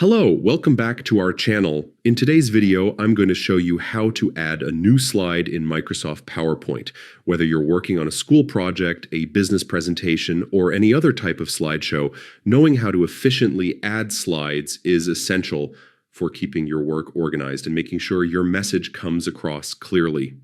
Hello, welcome back to our channel. In today's video, I'm going to show you how to add a new slide in Microsoft PowerPoint. Whether you're working on a school project, a business presentation, or any other type of slideshow, knowing how to efficiently add slides is essential for keeping your work organized and making sure your message comes across clearly.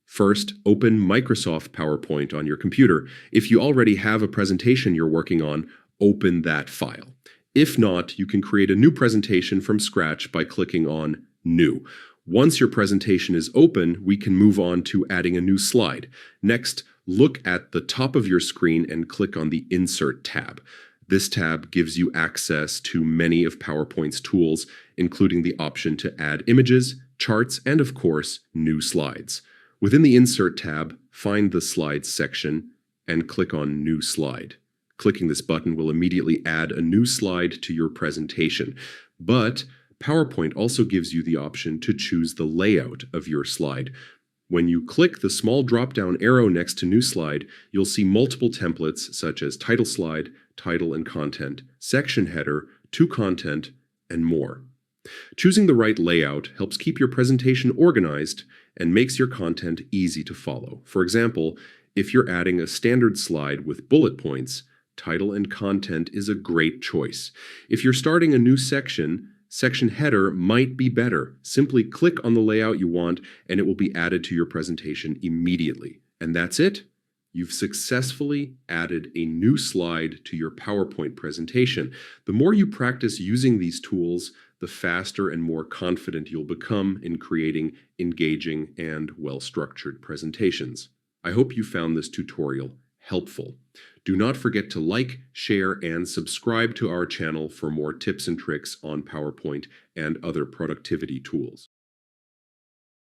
First, open Microsoft PowerPoint on your computer. If you already have a presentation you're working on, open that file. If not, you can create a new presentation from scratch by clicking on New. Once your presentation is open, we can move on to adding a new slide. Next, look at the top of your screen and click on the Insert tab. This tab gives you access to many of PowerPoint's tools, including the option to add images, charts, and of course, new slides. Within the Insert tab, find the Slides section and click on New Slide. Clicking this button will immediately add a new slide to your presentation. But PowerPoint also gives you the option to choose the layout of your slide. When you click the small drop-down arrow next to New Slide, you'll see multiple templates such as Title Slide, Title and Content, Section Header, To Content, and more. Choosing the right layout helps keep your presentation organized and makes your content easy to follow. For example, if you're adding a standard slide with bullet points, Title and Content is a great choice. If you're starting a new section, Section Header might be better. Simply click on the layout you want and it will be added to your presentation immediately. And that's it. You've successfully added a new slide to your PowerPoint presentation. The more you practice using these tools, the faster and more confident you'll become in creating engaging and well-structured presentations. I hope you found this tutorial helpful. Do not forget to like, share, and subscribe to our channel for more tips and tricks on PowerPoint and other productivity tools.